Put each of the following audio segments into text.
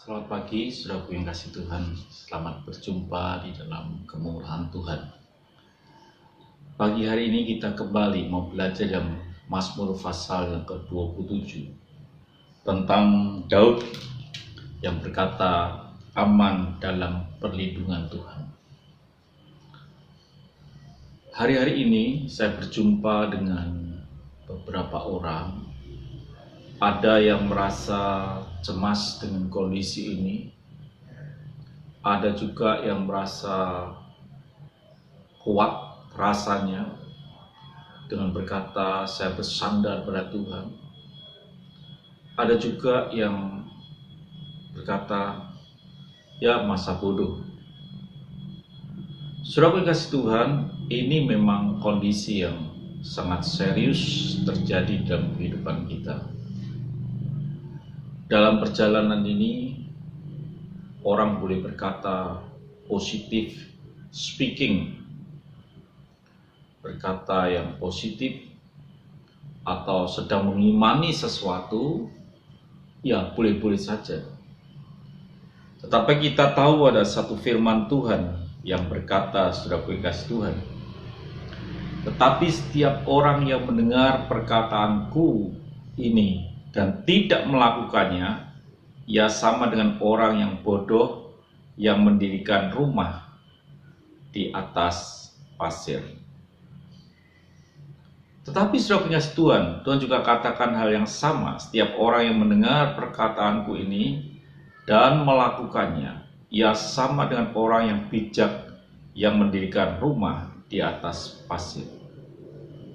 Selamat pagi, saudaraku yang kasih Tuhan. Selamat berjumpa di dalam kemurahan Tuhan. Pagi hari ini kita kembali mau belajar dalam Mazmur pasal yang ke-27 tentang Daud yang berkata aman dalam perlindungan Tuhan. Hari-hari ini saya berjumpa dengan beberapa orang. Ada yang merasa cemas dengan kondisi ini. Ada juga yang merasa kuat rasanya dengan berkata saya bersandar pada Tuhan. Ada juga yang berkata ya masa bodoh. Saudara yang kasih Tuhan, ini memang kondisi yang sangat serius terjadi dalam kehidupan kita. Dalam perjalanan ini, orang boleh berkata positif speaking, berkata yang positif, atau sedang mengimani sesuatu, ya boleh-boleh saja. Tetapi kita tahu ada satu firman Tuhan yang berkata, saudaraku yang kasih Tuhan, tetapi setiap orang yang mendengar perkataanku ini dan tidak melakukannya, ia sama dengan orang yang bodoh yang mendirikan rumah di atas pasir. Tetapi saudara pengasih Tuhan, Tuhan juga katakan hal yang sama. Setiap orang yang mendengar perkataanku ini dan melakukannya, ia sama dengan orang yang bijak yang mendirikan rumah di atas pasir.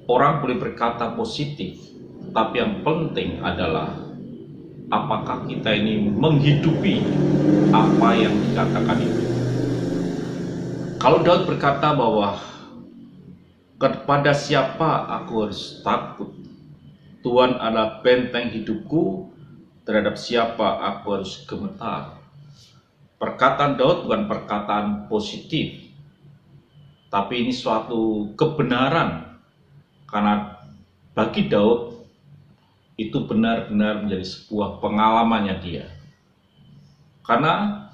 Orang boleh berkata positif, tapi yang penting adalah apakah kita ini menghidupi apa yang dikatakan itu. Kalau Daud berkata bahwa kepada siapa aku harus takut, Tuhan adalah benteng hidupku, terhadap siapa aku harus gemetar. Perkataan Daud bukan perkataan positif, tapi ini suatu kebenaran, karena bagi Daud itu benar-benar menjadi sebuah pengalamannya dia. Karena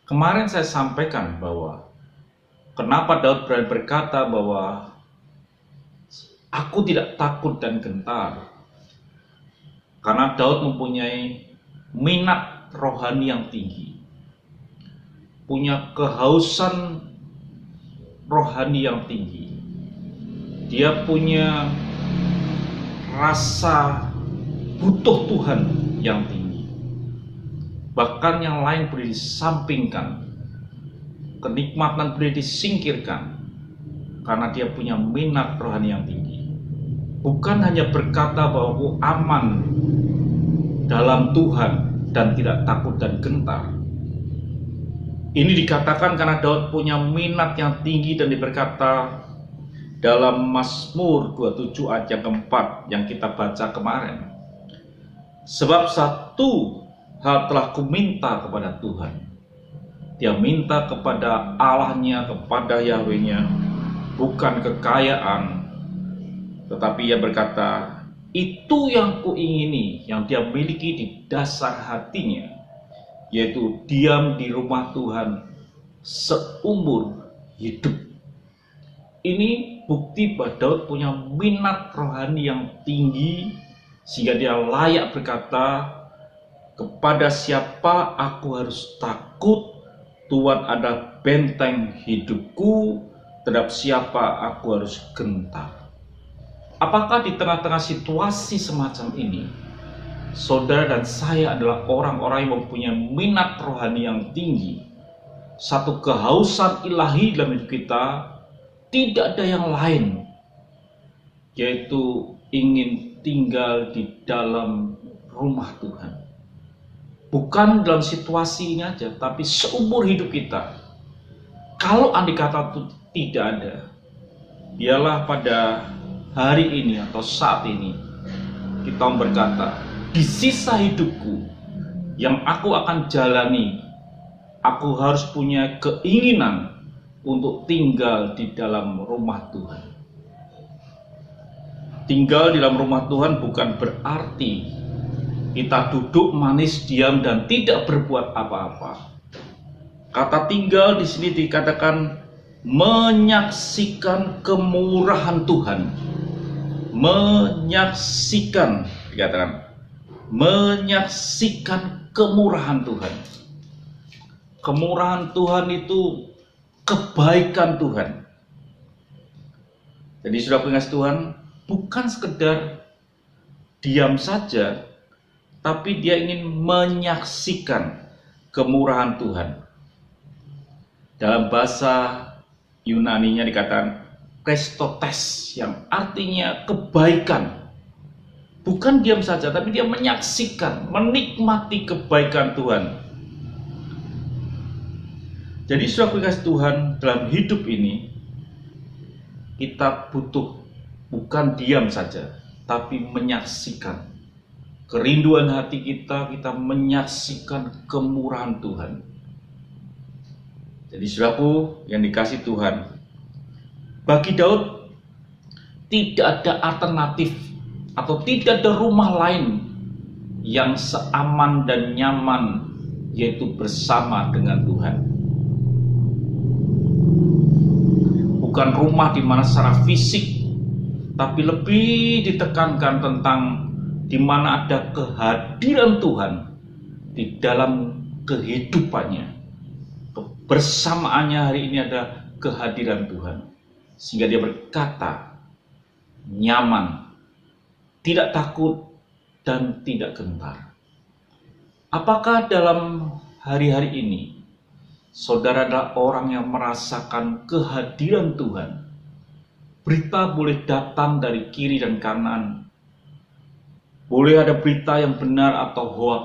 kemarin saya sampaikan bahwa kenapa Daud berani berkata bahwa aku tidak takut dan gentar. Karena Daud mempunyai minat rohani yang tinggi, punya kehausan rohani yang tinggi. Dia punya rasa butuh Tuhan yang tinggi. Bahkan yang lain boleh disampingkan, kenikmatan boleh disingkirkan, karena dia punya minat rohani yang tinggi. Bukan hanya berkata bahwa aku aman dalam Tuhan dan tidak takut dan gentar. Ini dikatakan karena Daud punya minat yang tinggi, dan berkata dalam Mazmur 27 ayat yang keempat yang kita baca kemarin. Sebab satu hal telah kuminta kepada Tuhan. Dia minta kepada Allahnya, kepada Yahwehnya, bukan kekayaan, tetapi ia berkata, itu yang kuingini, yang dia miliki di dasar hatinya, yaitu diam di rumah Tuhan seumur hidup. Ini bukti bahwa Daud punya minat rohani yang tinggi, sehingga dia layak berkata, kepada siapa aku harus takut, Tuhan ada benteng hidupku, terhadap siapa aku harus gentar. Apakah di tengah-tengah situasi semacam ini, saudara dan saya adalah orang-orang yang mempunyai minat rohani yang tinggi, satu kehausan ilahi dalam hidup kita, tidak ada yang lain, yaitu ingin tinggal di dalam rumah Tuhan. Bukan dalam situasi ini aja, tapi seumur hidup kita. Kalau andai kata itu tidak ada, biarlah pada hari ini atau saat ini kita berkata, di sisa hidupku yang aku akan jalani, aku harus punya keinginan untuk tinggal di dalam rumah Tuhan. Tinggal di dalam rumah Tuhan bukan berarti Kita duduk manis, diam, dan tidak berbuat apa-apa. Kata tinggal di sini dikatakan menyaksikan kemurahan Tuhan. Menyaksikan, dikatakan menyaksikan kemurahan Tuhan. Kemurahan Tuhan itu kebaikan Tuhan. Jadi sudah pengasih Tuhan, bukan sekedar diam saja, tapi dia ingin menyaksikan kemurahan Tuhan. Dalam bahasa Yunani-nya dikatakan Christotes, yang artinya kebaikan. Bukan diam saja, tapi dia menyaksikan, menikmati kebaikan Tuhan. Jadi sudah pengasih Tuhan, dalam hidup ini kita butuh bukan diam saja, tapi menyaksikan kerinduan hati kita menyaksikan kemurahan Tuhan. Jadi saudaraku yang dikasih Tuhan, bagi Daud tidak ada alternatif atau tidak ada rumah lain yang seaman dan nyaman, yaitu bersama dengan Tuhan. Bukan rumah di mana secara fisik, tapi lebih ditekankan tentang di mana ada kehadiran Tuhan di dalam kehidupannya. Kebersamaannya hari ini ada kehadiran Tuhan, sehingga dia berkata nyaman, tidak takut, dan tidak gentar. Apakah dalam hari-hari ini saudara adalah orang yang merasakan kehadiran Tuhan? Berita boleh datang dari kiri dan kanan. Boleh ada berita yang benar atau hoak.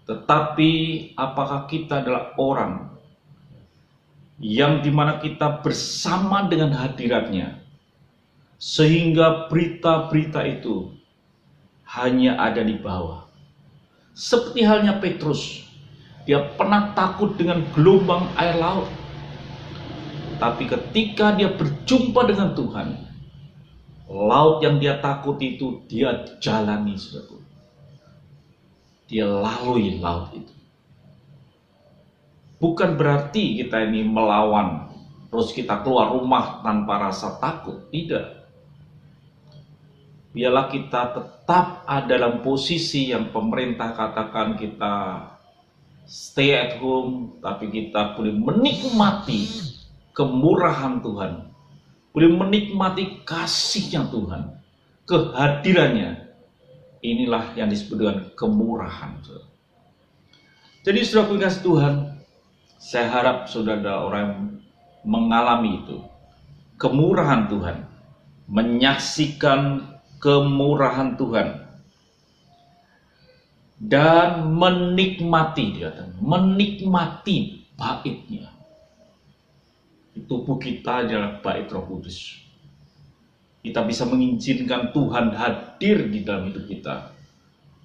Tetapi apakah kita adalah orang yang dimana kita bersama dengan hadiratnya, sehingga berita-berita itu hanya ada di bawah? Seperti halnya Petrus, dia pernah takut dengan gelombang air laut. Tapi ketika dia berjumpa dengan Tuhan, laut yang dia takut itu dia jalani, saudaraku. Dia lalui laut itu. Bukan berarti kita ini melawan, terus kita keluar rumah tanpa rasa takut. Tidak. Biarlah kita tetap ada dalam posisi yang pemerintah katakan kita stay at home, tapi kita boleh menikmati kemurahan Tuhan, boleh menikmati kasihnya Tuhan, kehadirannya. Inilah yang disebut dengan kemurahan. Jadi saudara pengasih Tuhan, saya harap saudara ada orang yang mengalami itu, kemurahan Tuhan, menyaksikan kemurahan Tuhan, dan menikmati, menikmati baitnya. Tubuh kita adalah bait Roh Kudus. Kita bisa mengizinkan Tuhan hadir di dalam hidup kita.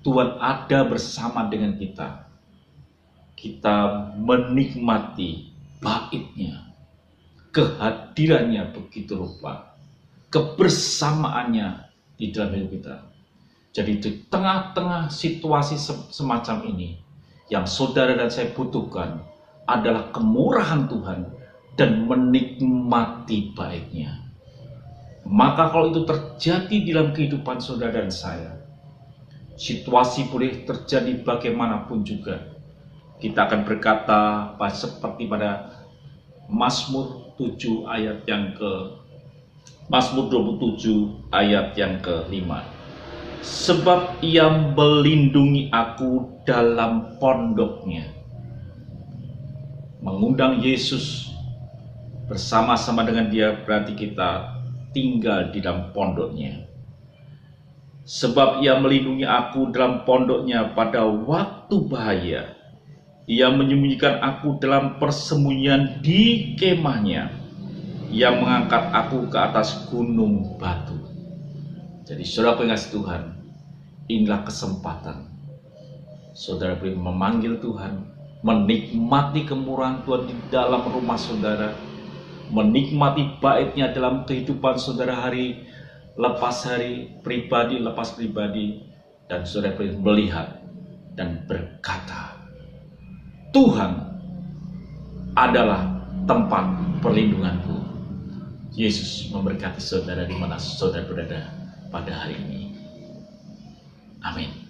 Tuhan ada bersama dengan kita. Kita menikmati baitnya, kehadirannya begitu rupa, kebersamaannya di dalam hidup kita. Jadi di tengah-tengah situasi semacam ini, yang saudara dan saya butuhkan adalah kemurahan Tuhan dan menikmati baiknya. Maka kalau itu terjadi dalam kehidupan saudara dan saya, situasi boleh terjadi bagaimanapun juga, kita akan berkata seperti pada Mazmur 7 ayat yang Mazmur 27 ayat yang ke-5. Sebab ia melindungi aku dalam pondoknya. Mengundang Yesus bersama-sama dengan dia berarti kita tinggal di dalam pondoknya. Sebab ia melindungi aku dalam pondoknya pada waktu bahaya. Ia menyembunyikan aku dalam persembunyian di kemahnya. Ia mengangkat aku ke atas gunung batu. Jadi saudara pengasih Tuhan, inilah kesempatan saudara boleh memanggil Tuhan, menikmati kemurahan Tuhan di dalam rumah saudara, menikmati baitnya dalam kehidupan saudara hari lepas hari, pribadi lepas pribadi, dan saudara boleh melihat dan berkata, Tuhan adalah tempat perlindunganku. Yesus memberkati saudara di mana saudara berada pada hari ini. Amin.